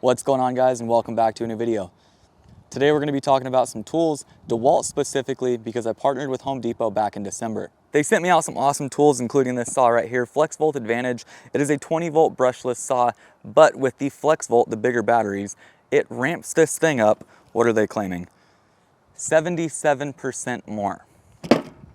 What's going on, guys, and welcome back to a new video. Today we're going to be talking about some tools, DeWalt specifically, because I partnered with Home Depot back in December. They sent me out some awesome tools, including this saw right here, FlexVolt Advantage. It is a 20-volt brushless saw, but with the FlexVolt, the bigger batteries, it ramps this thing up. What are they claiming? 77% more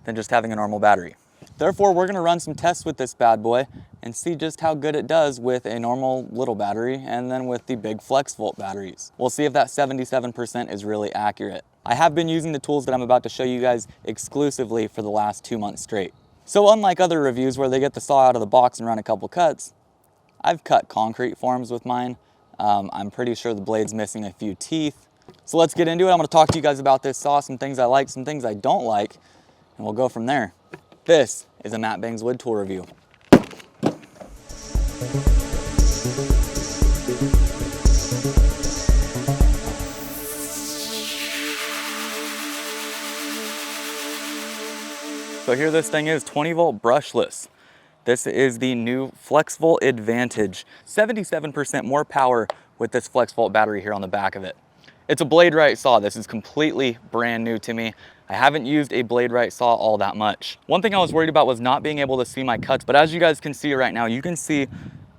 than just having a normal battery. Therefore, we're gonna run some tests with this bad boy and see just how good it does with a normal little battery and then with the big FlexVolt batteries. We'll see if that 77% is really accurate. I have been using the tools that I'm about to show you guys exclusively for the last 2 months straight. So unlike other reviews where they get the saw out of the box and run a couple cuts, I've cut concrete forms with mine. I'm pretty sure the blade's missing a few teeth. So let's get into it. I'm gonna talk to you guys about this saw, some things I like, some things I don't like, and we'll go from there. This is a Matt Bangs wood tool review. So here this thing is, 20-volt brushless. This is the new FlexVolt Advantage. 77% more power with this FlexVolt battery here on the back of it. It's a blade right saw. This is completely brand new to me. I haven't used a blade right saw all that much. One thing I was worried about was not being able to see my cuts, but as you guys can see right now, you can see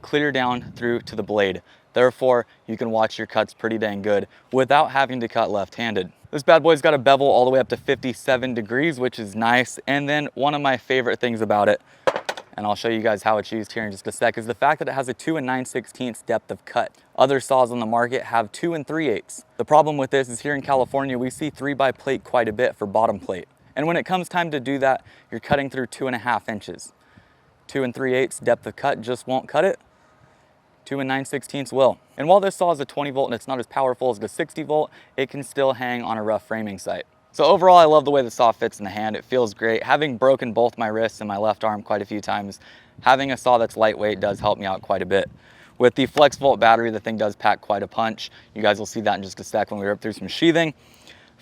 clear down through to the blade. Therefore, you can watch your cuts pretty dang good without having to cut left-handed. This bad boy's got a bevel all the way up to 57 degrees, which is nice. And then one of my favorite things about it, and I'll show you guys how it's used here in just a sec, is the fact that it has a 2 9/16 depth of cut. Other saws on the market have 2 3/8. The problem with this is here in California, we see 3x plate quite a bit for bottom plate. And when it comes time to do that, you're cutting through 2.5 inches. 2 3/8 depth of cut just won't cut it. 2 9/16 will. And while this saw is a 20 volt and it's not as powerful as the 60 volt, it can still hang on a rough framing site. So overall, I love the way the saw fits in the hand. It feels great. Having broken both my wrists and my left arm quite a few times, having a saw that's lightweight does help me out quite a bit. With the FlexVolt battery, the thing does pack quite a punch. You guys will see that in just a sec when we rip through some sheathing.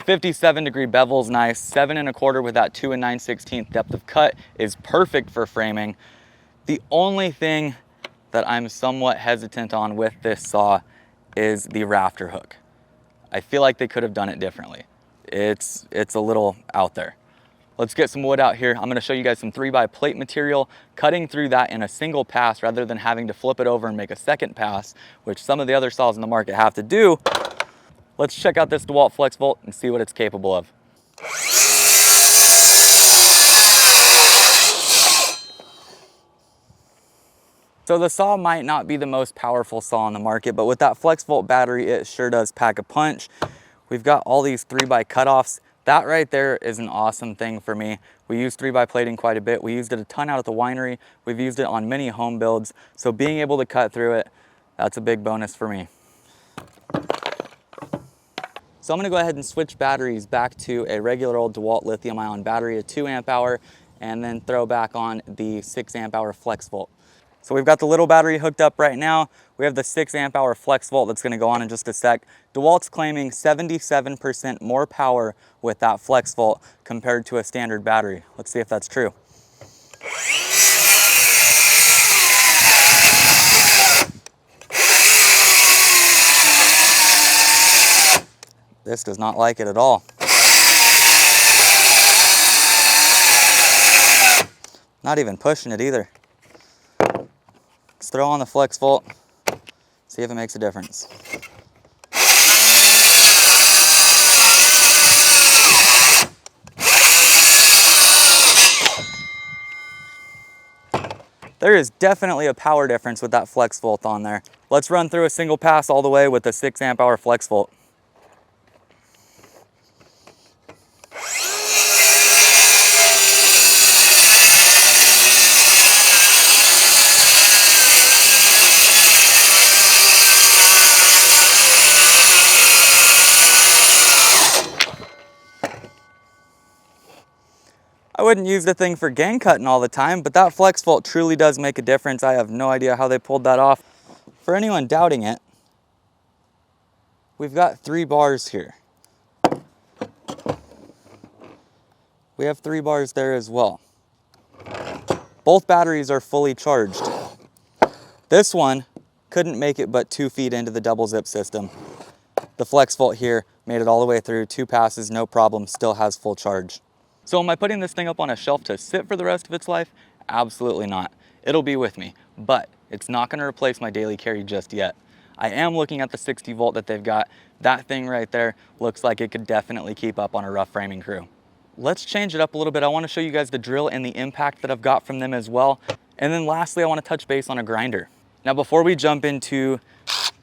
57-degree bevel is nice. 7 1/4 with that 2 9/16 depth of cut is perfect for framing. The only thing that I'm somewhat hesitant on with this saw is the rafter hook. I feel like they could have done it differently. It's a little out there. Let's get some wood out here. I'm gonna show you guys some 3x plate material, cutting through that in a single pass rather than having to flip it over and make a second pass, which some of the other saws in the market have to do. Let's check out this DeWalt FlexVolt and see what it's capable of. So the saw might not be the most powerful saw on the market, but with that FlexVolt battery, it sure does pack a punch. We've got all these 3x cutoffs. That right there is an awesome thing for me. We use 3x plating quite a bit. We used it a ton out at the winery. We've used it on many home builds. So being able to cut through it, that's a big bonus for me. So I'm gonna go ahead and switch batteries back to a regular old DeWalt lithium ion battery, a 2 amp hour, and then throw back on the 6 amp hour FlexVolt. So we've got the little battery hooked up right now. We have the 6 amp hour FlexVolt that's gonna go on in just a sec. DeWalt's claiming 77% more power with that FlexVolt compared to a standard battery. Let's see if that's true. This does not like it at all. Not even pushing it either. Let's throw on the FlexVolt, see if it makes a difference. There is definitely a power difference with that FlexVolt on there. Let's run through a single pass all the way with the 6 amp hour FlexVolt. I wouldn't use the thing for gang cutting all the time, but that FlexVolt truly does make a difference. I have no idea how they pulled that off. For anyone doubting it, we've got 3 bars here. We have 3 bars there as well. Both batteries are fully charged. This one couldn't make it but 2 feet into the double zip system. The FlexVolt here made it all the way through, 2 passes, no problem, still has full charge. So am I putting this thing up on a shelf to sit for the rest of its life? Absolutely not. It'll be with me, but it's not gonna replace my daily carry just yet. I am looking at the 60 volt that they've got. That thing right there looks like it could definitely keep up on a rough framing crew. Let's change it up a little bit. I wanna show you guys the drill and the impact that I've got from them as well. And then lastly, I wanna touch base on a grinder. Now, before we jump into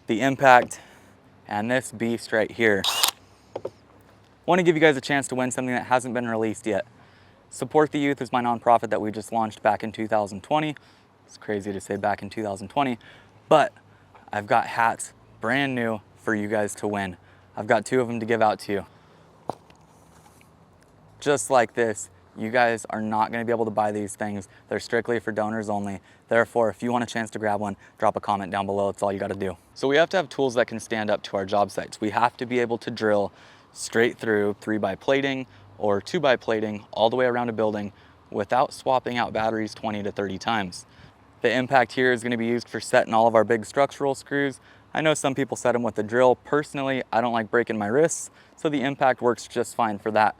the impact and this beast right here, I wanna give you guys a chance to win something that hasn't been released yet. Support the Youth is my nonprofit that we just launched back in 2020. It's crazy to say back in 2020, but I've got hats brand new for you guys to win. I've got 2 of them to give out to you. Just like this, you guys are not gonna be able to buy these things. They're strictly for donors only. Therefore, if you want a chance to grab one, drop a comment down below. That's all you gotta do. So we have to have tools that can stand up to our job sites. We have to be able to drill straight through 3x plating or 2x plating all the way around a building without swapping out batteries 20 to 30 times. The impact here is gonna be used for setting all of our big structural screws. I know some people set them with the drill. Personally, I don't like breaking my wrists, so the impact works just fine for that.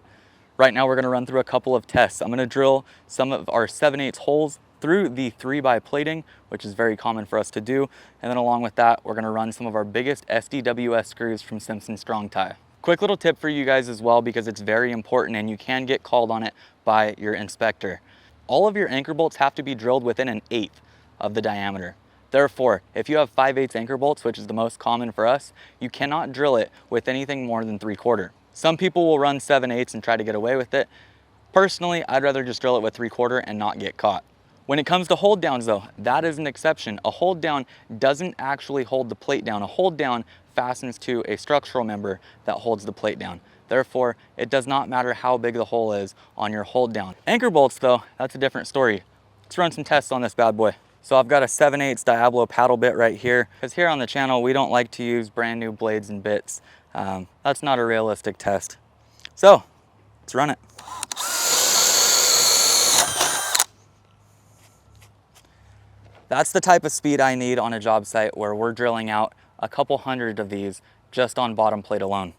Right now, we're gonna run through a couple of tests. I'm gonna drill some of our 7/8 holes through the 3x plating, which is very common for us to do. And then along with that, we're gonna run some of our biggest SDWS screws from Simpson Strong Tie. Quick little tip for you guys as well, because it's very important and you can get called on it by your inspector. All of your anchor bolts have to be drilled within 1/8 of the diameter. Therefore, if you have 5/8 anchor bolts, which is the most common for us, you cannot drill it with anything more than 3/4. Some people will run 7/8 and try to get away with it. Personally, I'd rather just drill it with 3/4 and not get caught. When it comes to hold downs though, that is an exception. A hold down doesn't actually hold the plate down. A hold down fastens to a structural member that holds the plate down. Therefore, it does not matter how big the hole is on your hold down. Anchor bolts though, that's a different story. Let's run some tests on this bad boy. So I've got a 7/8 Diablo paddle bit right here, because here on the channel, we don't like to use brand new blades and bits. That's not a realistic test. So let's run it. That's the type of speed I need on a job site where we're drilling out a couple hundred of these just on bottom plate alone.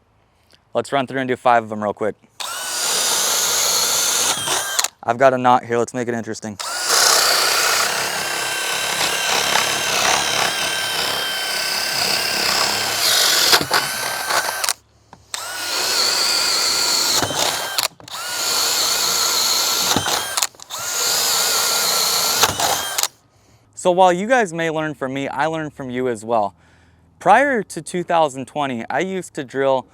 Let's run through and do 5 of them real quick. I've got a knot here, let's make it interesting. So while you guys may learn from me, I learned from you as well. Prior to 2020, I used to drill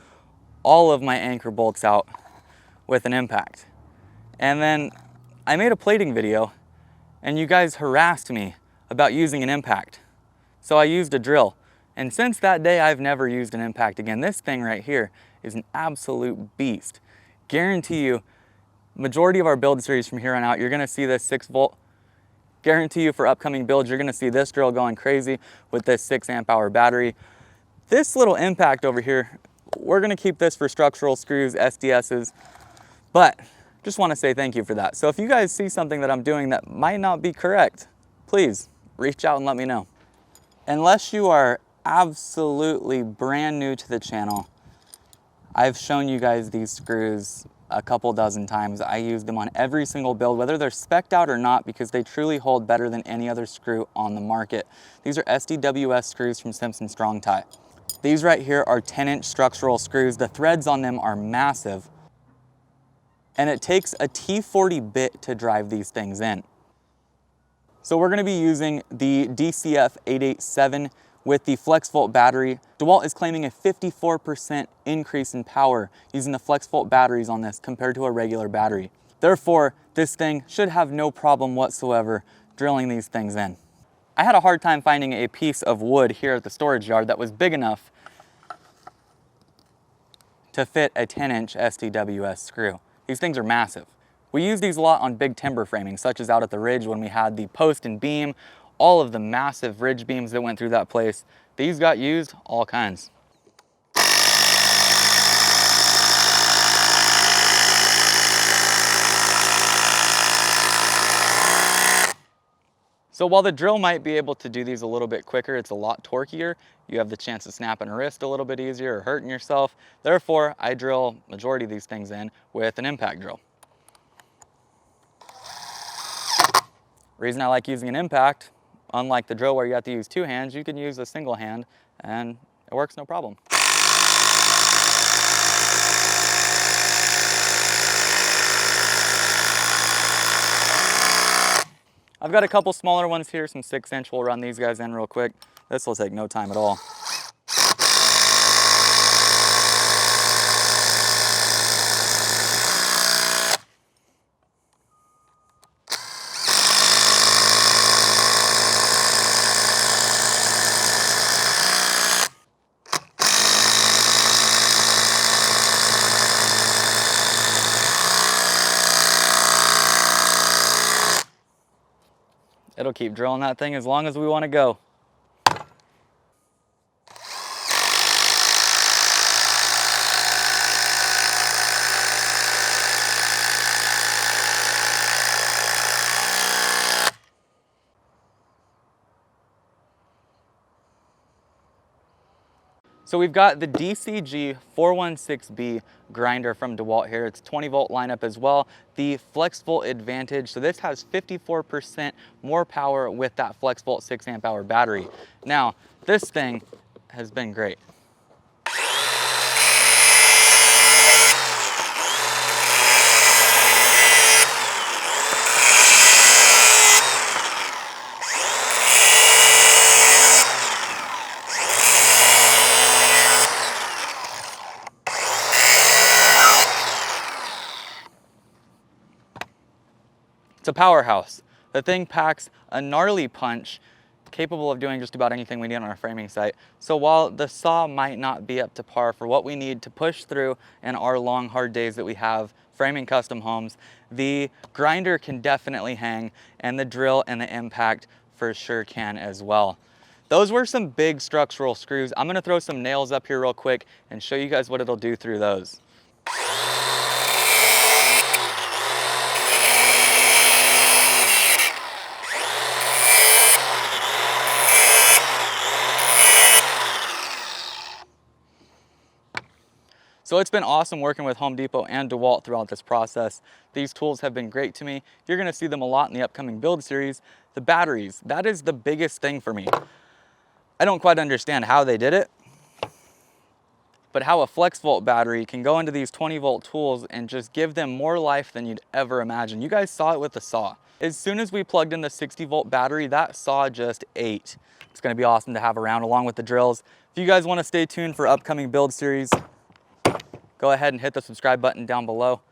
all of my anchor bolts out with an impact. And then I made a plating video and you guys harassed me about using an impact. So I used a drill. And since that day, I've never used an impact again. This thing right here is an absolute beast. Guarantee you, majority of our build series from here on out, you're gonna see this 6-volt. Guarantee you for upcoming builds, you're gonna see this drill going crazy with this 6 amp hour battery. This little impact over here, we're gonna keep this for structural screws, SDSs, but just wanna say thank you for that. So if you guys see something that I'm doing that might not be correct, please reach out and let me know. Unless you are absolutely brand new to the channel, I've shown you guys these screws a couple dozen times. I use them on every single build, whether they're spec'd out or not, because they truly hold better than any other screw on the market. These are SDWS screws from Simpson Strong Tie. These right here are 10-inch structural screws. The threads on them are massive, and it takes a T40 bit to drive these things in. So we're gonna be using the DCF 887 with the FlexVolt battery. DeWalt is claiming a 54% increase in power using the FlexVolt batteries on this compared to a regular battery. Therefore, this thing should have no problem whatsoever drilling these things in. I had a hard time finding a piece of wood here at the storage yard that was big enough to fit a 10-inch SDWS screw. These things are massive. We use these a lot on big timber framing, such as out at the ridge when we had the post and beam, all of the massive ridge beams that went through that place. These got used all kinds. So while the drill might be able to do these a little bit quicker, it's a lot torqueier. You have the chance of snapping a wrist a little bit easier or hurting yourself. Therefore, I drill majority of these things in with an impact drill. Reason I like using an impact, unlike the drill where you have to use two hands, you can use a single hand and it works no problem. I've got a couple smaller ones here, some 6-inch. We'll run these guys in real quick. This will take no time at all. It'll keep drilling that thing as long as we want to go. So we've got the DCG 416B grinder from DeWalt here. It's 20 volt lineup as well. The FlexVolt Advantage. So this has 54% more power with that FlexVolt 6 amp hour battery. Now, this thing has been great. It's a powerhouse. The thing packs a gnarly punch, capable of doing just about anything we need on our framing site. So while the saw might not be up to par for what we need to push through in our long, hard days that we have framing custom homes, the grinder can definitely hang, and the drill and the impact for sure can as well. Those were some big structural screws. I'm gonna throw some nails up here real quick and show you guys what it'll do through those. So it's been awesome working with Home Depot and DeWalt throughout this process. These tools have been great to me. You're gonna see them a lot in the upcoming build series. The batteries, that is the biggest thing for me. I don't quite understand how they did it, but how a FlexVolt battery can go into these 20 volt tools and just give them more life than you'd ever imagine. You guys saw it with the saw. As soon as we plugged in the 60 volt battery, that saw just ate. It's gonna be awesome to have around along with the drills. If you guys wanna stay tuned for upcoming build series, go ahead and hit the subscribe button down below.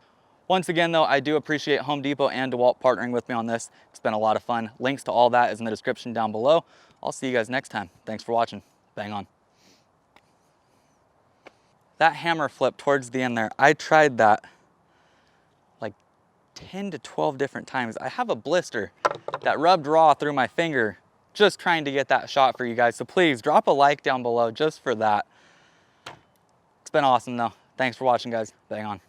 Once again though, I do appreciate Home Depot and DeWalt partnering with me on this. It's been a lot of fun. Links to all that is in the description down below. I'll see you guys next time. Thanks for watching. Bang on. That hammer flip towards the end there, I tried that like 10 to 12 different times. I have a blister that rubbed raw through my finger just trying to get that shot for you guys. So please drop a like down below just for that. It's been awesome though. Thanks for watching, guys. Bang on.